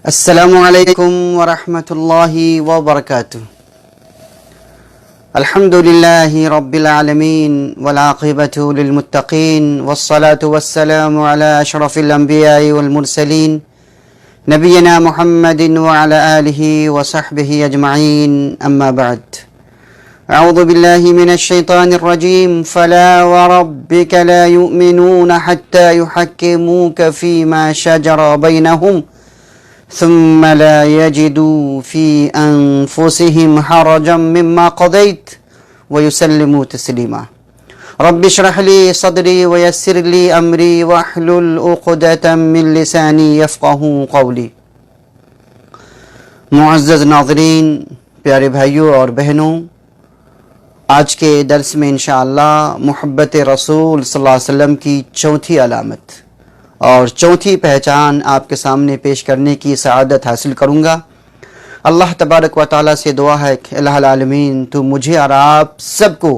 السلام علیکم ورحمۃ اللہ وبرکاتہ۔ الحمد للہ رب العالمین والعاقبۃ للمتقین والصلاة والسلام علی اشرف الانبیاء والمرسلین نبینا محمد وعلی آلہ وصحبہ اجمعین، اما بعد۔ اعوذ باللہ من الشیطان الرجیم فلا وربک لا یؤمنون حتی یحکموک فیما شجر بینہم ثم لا يجدوا في أنفسهم حرجا مما قضيت ويسلموا تسليما رب اشرح لي صدري ويسر لي أمري واحلل عقدة من لساني يفقهوا قولي۔ معزز ناظرین، پیارے بھائیوں اور بہنوں، آج کے درس میں انشاءاللہ محبت رسول صلی اللہ علیہ وسلم کی چوتھی علامت اور چوتھی پہچان آپ کے سامنے پیش کرنے کی سعادت حاصل کروں گا۔ اللہ تبارک و تعالیٰ سے دعا ہے کہ الہ العالمین تو مجھے اور آپ سب کو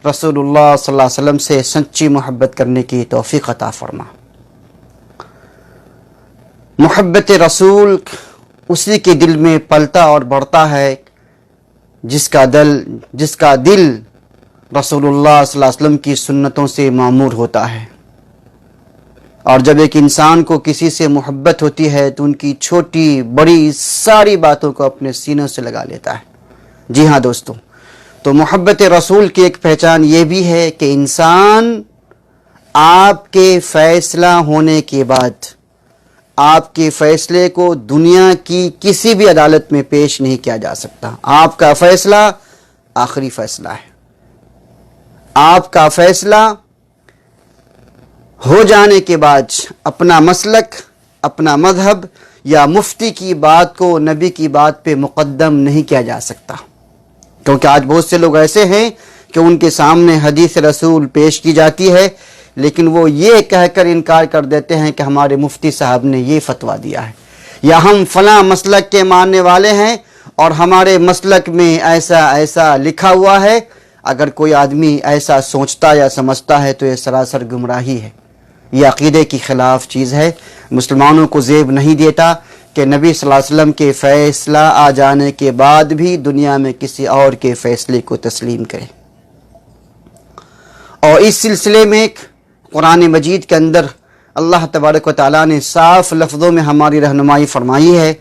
رسول اللہ صلی اللہ علیہ وسلم سے سچی محبت کرنے کی توفیق عطا فرما۔ محبت رسول اسی کے دل میں پلتا اور بڑھتا ہے جس کا دل رسول اللہ صلی اللہ علیہ وسلم کی سنتوں سے معمور ہوتا ہے، اور جب ایک انسان کو کسی سے محبت ہوتی ہے تو ان کی چھوٹی بڑی ساری باتوں کو اپنے سینوں سے لگا لیتا ہے۔ جی ہاں دوستو، تو محبت رسول کی ایک پہچان یہ بھی ہے کہ انسان آپ کے فیصلہ ہونے کے بعد آپ کے فیصلے کو دنیا کی کسی بھی عدالت میں پیش نہیں کیا جا سکتا۔ آپ کا فیصلہ آخری فیصلہ ہے۔ آپ کا فیصلہ ہو جانے کے بعد اپنا مسلک، اپنا مذہب یا مفتی کی بات کو نبی کی بات پہ مقدم نہیں کیا جا سکتا، کیونکہ آج بہت سے لوگ ایسے ہیں کہ ان کے سامنے حدیث رسول پیش کی جاتی ہے لیکن وہ یہ کہہ کر انکار کر دیتے ہیں کہ ہمارے مفتی صاحب نے یہ فتویٰ دیا ہے، یا ہم فلاں مسلک کے ماننے والے ہیں اور ہمارے مسلک میں ایسا لکھا ہوا ہے۔ اگر کوئی آدمی ایسا سوچتا یا سمجھتا ہے تو یہ سراسر گمراہی ہے، یہ عقیدے کی خلاف چیز ہے۔ مسلمانوں کو زیب نہیں دیتا کہ نبی صلی اللہ علیہ وسلم کے فیصلہ آ جانے کے بعد بھی دنیا میں کسی اور کے فیصلے کو تسلیم کرے۔ اور اس سلسلے میں قرآن مجید کے اندر اللہ تبارک و تعالیٰ نے صاف لفظوں میں ہماری رہنمائی فرمائی ہے،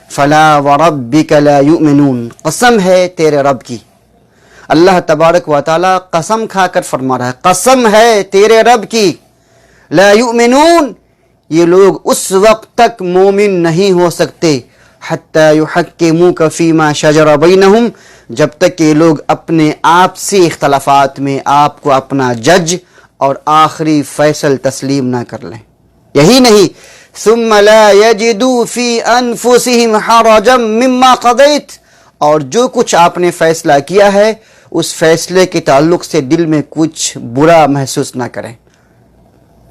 فلا وربک لا یؤمنون، قسم ہے تیرے رب کی۔ اللہ تبارک و تعالیٰ قسم کھا کر فرما رہا ہے، قسم ہے تیرے رب کی، لا یؤمنون، یہ لوگ اس وقت تک مومن نہیں ہو سکتے، حتی یحکموک فیما شجر بینہم، جب تک کہ یہ لوگ اپنے آپ سے اختلافات میں آپ کو اپنا جج اور آخری فیصل تسلیم نہ کر لیں۔ یہی نہیں، ثم لا یجدوا فی انفسہم حرجا مما قضیت، اور جو کچھ آپ نے فیصلہ کیا ہے اس فیصلے کے تعلق سے دل میں کچھ برا محسوس نہ کریں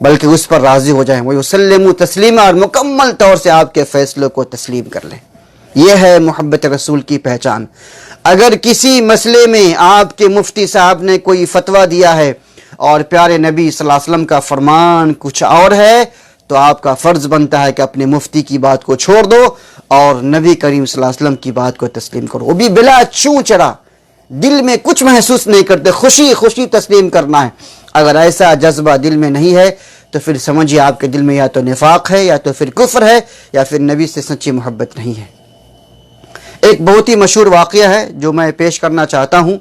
بلکہ اس پر راضی ہو جائیں، وَيُسَلِّمُوا تَسْلِيمًا، اور مکمل طور سے آپ کے فیصلوں کو تسلیم کر لیں۔ یہ ہے محبت رسول کی پہچان۔ اگر کسی مسئلے میں آپ کے مفتی صاحب نے کوئی فتویٰ دیا ہے اور پیارے نبی صلی اللہ علیہ وسلم کا فرمان کچھ اور ہے تو آپ کا فرض بنتا ہے کہ اپنے مفتی کی بات کو چھوڑ دو اور نبی کریم صلی اللہ علیہ وسلم کی بات کو تسلیم کرو، وہ بھی بلا چوں چرا، دل میں کچھ محسوس نہیں کرتے، خوشی خوشی تسلیم کرنا ہے۔ اگر ایسا جذبہ دل میں نہیں ہے تو پھر سمجھیے آپ کے دل میں یا تو نفاق ہے یا تو پھر کفر ہے یا پھر نبی سے سچی محبت نہیں ہے۔ ایک بہت ہی مشہور واقعہ ہے جو میں پیش کرنا چاہتا ہوں۔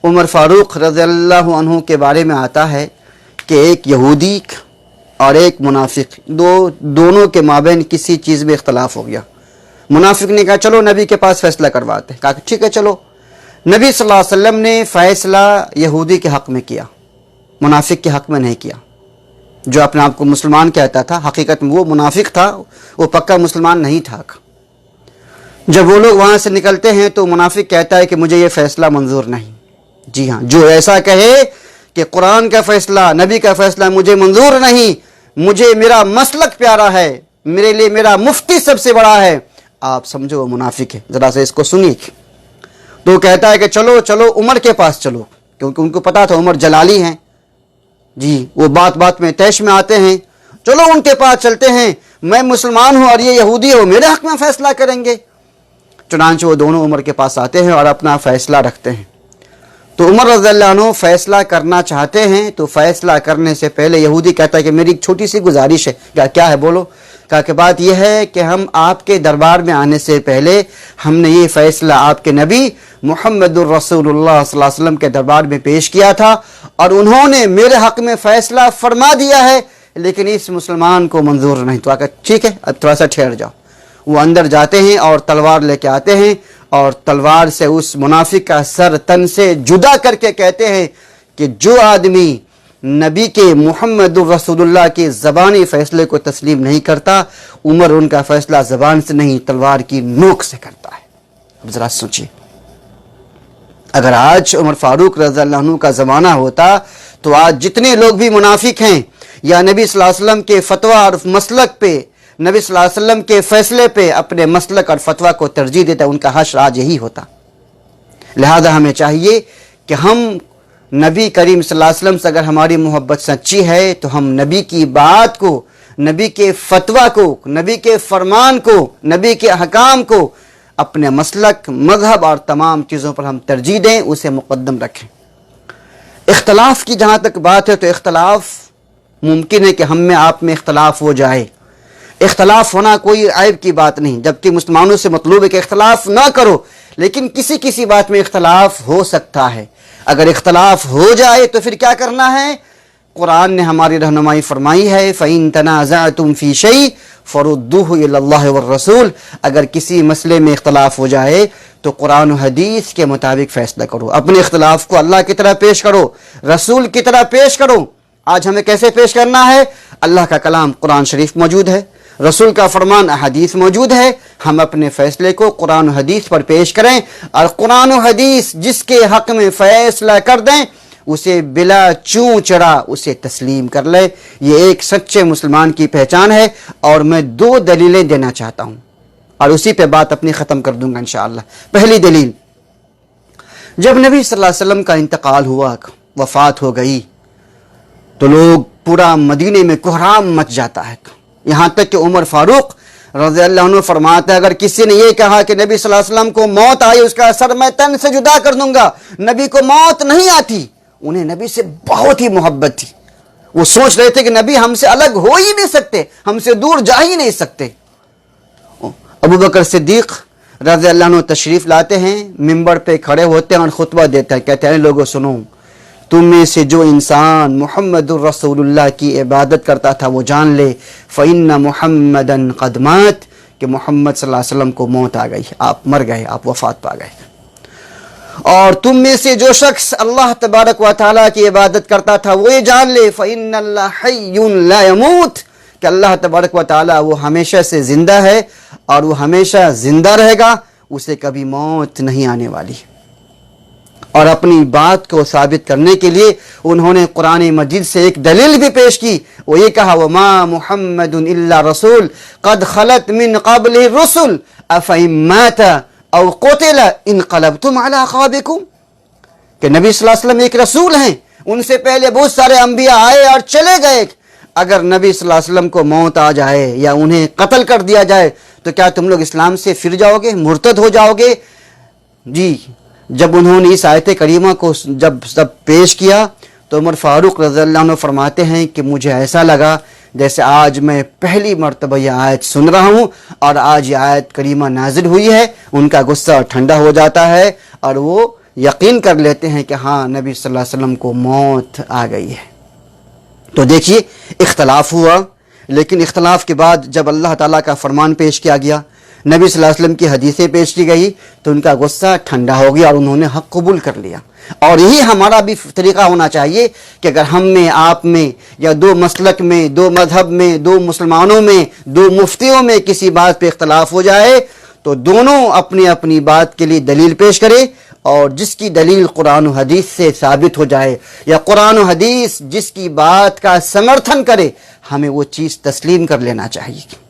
عمر فاروق رضی اللہ عنہ کے بارے میں آتا ہے کہ ایک یہودی اور ایک منافق، دونوں کے مابین کسی چیز میں اختلاف ہو گیا۔ منافق نے کہا چلو نبی کے پاس فیصلہ کرواتے ہیں، کہا کہ ٹھیک ہے چلو۔ نبی صلی اللہ علیہ وسلم نے فیصلہ یہودی کے حق میں کیا، منافق کے حق میں نہیں کیا۔ جو اپنے آپ کو مسلمان کہتا تھا، حقیقت میں وہ منافق تھا، وہ پکا مسلمان نہیں تھا۔ جب وہ لوگ وہاں سے نکلتے ہیں تو منافق کہتا ہے کہ مجھے یہ فیصلہ منظور نہیں۔ جی ہاں، جو ایسا کہے کہ قرآن کا فیصلہ، نبی کا فیصلہ مجھے منظور نہیں، مجھے میرا مسلک پیارا ہے، میرے لیے میرا مفتی سب سے بڑا ہے، آپ سمجھو وہ منافق ہے۔ ذرا سے اس کو سنیے۔ تو کہتا ہے کہ چلو عمر کے پاس چلو، کیونکہ ان کو پتا تھا عمر جلالی ہیں، جی وہ بات بات میں تیش میں آتے ہیں، چلو ان کے پاس چلتے ہیں۔ میں مسلمان ہوں اور یہ یہودی ہو، میرے حق میں فیصلہ کریں گے؟ چنانچہ وہ دونوں عمر کے پاس آتے ہیں اور اپنا فیصلہ رکھتے ہیں۔ تو عمر رضی اللہ عنہ فیصلہ کرنا چاہتے ہیں، تو فیصلہ کرنے سے پہلے یہودی کہتا ہے کہ میری ایک چھوٹی سی گزارش ہے۔ کیا ہے؟ بولو۔ کہا کہ بات یہ ہے کہ ہم آپ کے دربار میں آنے سے پہلے ہم نے یہ فیصلہ آپ کے نبی محمد الرسول اللہ صلی اللہ علیہ وسلم کے دربار میں پیش کیا تھا، اور انہوں نے میرے حق میں فیصلہ فرما دیا ہے، لیکن اس مسلمان کو منظور نہیں۔ تو آقا ٹھیک ہے، اب تھوڑا سا ٹھہر جاؤ۔ وہ اندر جاتے ہیں اور تلوار لے کے آتے ہیں، اور تلوار سے اس منافق کا سر تن سے جدا کر کے کہتے ہیں کہ جو آدمی نبی کے محمد الرسول اللہ کے زبانی فیصلے کو تسلیم نہیں کرتا، عمر ان کا فیصلہ زبان سے نہیں تلوار کی نوک سے کرتا ہے۔ اب ذرا سوچیے، اگر آج عمر فاروق رضی اللہ عنہ کا زمانہ ہوتا تو آج جتنے لوگ بھی منافق ہیں یا نبی صلی اللہ علیہ وسلم کے فتویٰ اور مسلک پہ، نبی صلی اللہ علیہ وسلم کے فیصلے پہ اپنے مسلک اور فتویٰ کو ترجیح دیتا، ان کا حشر آج یہی ہوتا۔ لہذا ہمیں چاہیے کہ ہم نبی کریم صلی اللہ علیہ وسلم سے اگر ہماری محبت سچی ہے تو ہم نبی کی بات کو، نبی کے فتویٰ کو، نبی کے فرمان کو، نبی کے احکام کو اپنے مسلک، مذہب اور تمام چیزوں پر ہم ترجیح دیں، اسے مقدم رکھیں۔ اختلاف کی جہاں تک بات ہے تو اختلاف ممکن ہے کہ ہم میں آپ میں اختلاف ہو جائے، اختلاف ہونا کوئی عیب کی بات نہیں، جبکہ مسلمانوں سے مطلوب ہے کہ اختلاف نہ کرو، لیکن کسی بات میں اختلاف ہو سکتا ہے۔ اگر اختلاف ہو جائے تو پھر کیا کرنا ہے؟ قرآن نے ہماری رہنمائی فرمائی ہے فَإِن تَنَازَعْتُمْ فِي شَيْءٍ فَرُدُّوهُ إِلَى اللَّهِ وَالرَّسُولِ، اگر کسی مسئلے میں اختلاف ہو جائے تو قرآن و حدیث کے مطابق فیصلہ کرو، اپنے اختلاف کو اللہ کی طرح پیش کرو، رسول کی طرح پیش کرو۔ آج ہمیں کیسے پیش کرنا ہے؟ اللہ کا کلام قرآن شریف موجود ہے، رسول کا فرمان احادیث موجود ہے، ہم اپنے فیصلے کو قرآن و حدیث پر پیش کریں، اور قرآن و حدیث جس کے حق میں فیصلہ کر دیں اسے بلا چوں چڑا اسے تسلیم کر لے۔ یہ ایک سچے مسلمان کی پہچان ہے، اور میں 2 دلیلیں دینا چاہتا ہوں اور اسی پہ بات اپنی ختم کر دوں گا انشاءاللہ۔ پہلی دلیل، جب نبی صلی اللہ علیہ وسلم کا انتقال ہوا، وفات ہو گئی، تو لوگ پورا مدینے میں کوہرام مچ جاتا ہے، یہاں تک کہ عمر فاروق رضی اللہ عنہ فرماتا ہے اگر کسی نے یہ کہا کہ نبی صلی اللہ علیہ وسلم کو موت آئی، اس کا سر میں تن سے جدا کر دوں گا، نبی کو موت نہیں آتی۔ انہیں نبی سے بہت ہی محبت تھی، وہ سوچ رہے تھے کہ نبی ہم سے الگ ہو ہی نہیں سکتے، ہم سے دور جا ہی نہیں سکتے۔ ابو بکر صدیق رضی اللہ عنہ تشریف لاتے ہیں، منبر پہ کھڑے ہوتے ہیں اور خطبہ دیتے ہیں، کہتے ہیں لوگوں سنو، تم میں سے جو انسان محمد الرسول اللہ کی عبادت کرتا تھا وہ جان لے فَإِنَّ مُحَمَّدًا قَدْ مَاتَ، کہ محمد صلی اللہ علیہ وسلم کو موت آ گئی، آپ مر گئے، آپ وفات پا گئے۔ اور تم میں سے جو شخص اللہ تبارک و تعالیٰ کی عبادت کرتا تھا وہ یہ جان لے فَإِنَّ اللَّهَ حَيٌّ لَا يَمُوتُ، کہ اللہ تبارک و تعالیٰ وہ ہمیشہ سے زندہ ہے اور وہ ہمیشہ زندہ رہے گا، اسے کبھی موت نہیں آنے والی۔ اور اپنی بات کو ثابت کرنے کے لیے انہوں نے قرآن مجید سے ایک دلیل بھی پیش کی، وہ یہ کہا وَمَا مُحَمَّدٌ إِلَّا رَسُولٌ قَدْ خَلَتْ مِنْ قَبْلِهِ الرُّسُلُ أَفَإِن مَاتَ أَوْ قُتِلَ انقلبتم علی اعقابکم، کہ نبی صلی اللہ علیہ وسلم ایک رسول ہیں، ان سے پہلے بہت سارے انبیاء آئے اور چلے گئے، اگر نبی صلی اللہ علیہ وسلم کو موت آ جائے یا انہیں قتل کر دیا جائے تو کیا تم لوگ اسلام سے پھر جاؤ گے، مرتد ہو جاؤ گے؟ جی، جب انہوں نے اس آیت کریمہ کو جب پیش کیا تو عمر فاروق رضی اللہ عنہ فرماتے ہیں کہ مجھے ایسا لگا جیسے آج میں پہلی مرتبہ یہ آیت سن رہا ہوں اور آج یہ آیت کریمہ نازل ہوئی ہے۔ ان کا غصہ ٹھنڈا ہو جاتا ہے اور وہ یقین کر لیتے ہیں کہ ہاں نبی صلی اللہ علیہ وسلم کو موت آ گئی ہے۔ تو دیکھیے اختلاف ہوا، لیکن اختلاف کے بعد جب اللہ تعالیٰ کا فرمان پیش کیا گیا، نبی صلی اللہ علیہ وسلم کی حدیثیں پیش کی گئی تو ان کا غصہ ٹھنڈا ہو گیا اور انہوں نے حق قبول کر لیا۔ اور یہی ہمارا بھی طریقہ ہونا چاہیے کہ اگر ہم میں، آپ میں، یا 2 مسلک میں، 2 مذہب میں، 2 مسلمانوں میں، 2 مفتیوں میں کسی بات پہ اختلاف ہو جائے تو دونوں اپنی اپنی بات کے لیے دلیل پیش کرے، اور جس کی دلیل قرآن و حدیث سے ثابت ہو جائے یا قرآن و حدیث جس کی بات کا سمرتھن کرے، ہمیں وہ چیز تسلیم کر لینا چاہیے۔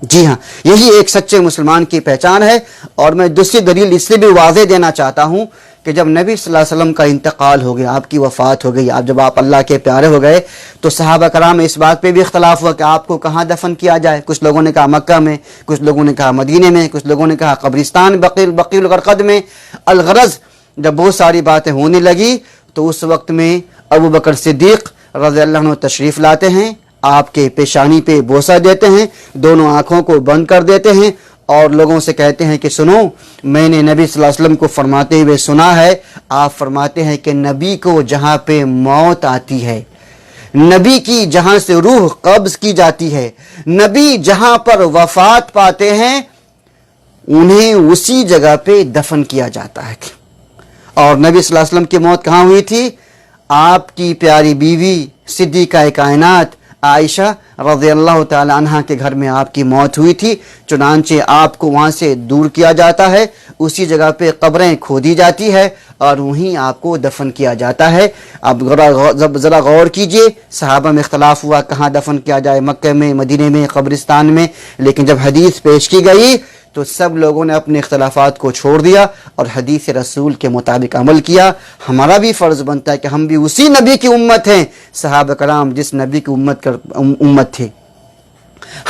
جی ہاں، یہی ایک سچے مسلمان کی پہچان ہے۔ اور میں دوسری دلیل اس لیے بھی واضح دینا چاہتا ہوں کہ جب نبی صلی اللہ علیہ وسلم کا انتقال ہو گیا، آپ کی وفات ہو گئی، جب آپ اللہ کے پیارے ہو گئے، تو صحابہ کرام میں اس بات پہ بھی اختلاف ہوا کہ آپ کو کہاں دفن کیا جائے۔ کچھ لوگوں نے کہا مکہ میں، کچھ لوگوں نے کہا مدینے میں، کچھ لوگوں نے کہا قبرستان بقیع الغرقد میں۔ الغرض جب بہت ساری باتیں ہونے لگی تو اس وقت میں ابو بکر صدیق رضی اللہ عنہ تشریف لاتے ہیں، آپ کے پیشانی پہ بوسہ دیتے ہیں، دونوں آنکھوں کو بند کر دیتے ہیں اور لوگوں سے کہتے ہیں کہ سنو، میں نے نبی صلی اللہ علیہ وسلم کو فرماتے ہوئے سنا ہے، آپ فرماتے ہیں کہ نبی کو جہاں پہ موت آتی ہے، نبی کی جہاں سے روح قبض کی جاتی ہے، نبی جہاں پر وفات پاتے ہیں، انہیں اسی جگہ پہ دفن کیا جاتا ہے۔ اور نبی صلی اللہ علیہ وسلم کی موت کہاں ہوئی تھی؟ آپ کی پیاری بیوی صدیقہ کائنات عائشہ رضی اللہ تعالی عنہ کے گھر میں آپ کی موت ہوئی تھی، چنانچہ آپ کو وہاں سے دور کیا جاتا ہے، اسی جگہ پہ قبریں کھودی جاتی ہے اور وہیں آپ کو دفن کیا جاتا ہے۔ اب ذرا غور کیجئے، صحابہ میں اختلاف ہوا کہاں دفن کیا جائے، مکہ میں، مدینے میں، قبرستان میں، لیکن جب حدیث پیش کی گئی تو سب لوگوں نے اپنے اختلافات کو چھوڑ دیا اور حدیث رسول کے مطابق عمل کیا۔ ہمارا بھی فرض بنتا ہے کہ ہم بھی اسی نبی کی امت ہیں، صحابہ کرام جس نبی کی امت تھے،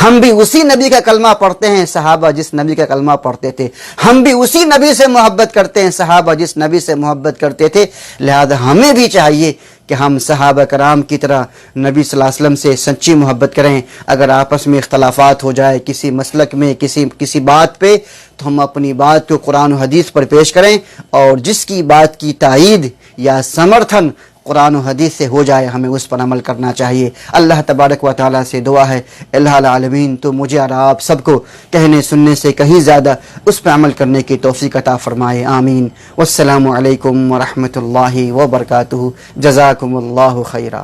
ہم بھی اسی نبی کا کلمہ پڑھتے ہیں، صحابہ جس نبی کا کلمہ پڑھتے تھے، ہم بھی اسی نبی سے محبت کرتے ہیں، صحابہ جس نبی سے محبت کرتے تھے، لہذا ہمیں بھی چاہیے کہ ہم صحابہ کرام کی طرح نبی صلی اللہ علیہ وسلم سے سچی محبت کریں۔ اگر آپس میں اختلافات ہو جائے کسی مسلک میں، کسی بات پہ، تو ہم اپنی بات کو قرآن و حدیث پر پیش کریں، اور جس کی بات کی تائید یا سمرتھن قرآن و حدیث سے ہو جائے ہمیں اس پر عمل کرنا چاہیے۔ اللہ تبارک و تعالیٰ سے دعا ہے الہ العالمین تو مجھے اور آپ سب کو کہنے سننے سے کہیں زیادہ اس پہ عمل کرنے کی توفیق عطا فرمائے، آمین۔ والسلام علیکم ورحمۃ اللہ وبرکاتہ، جزاکم اللہ خیرا۔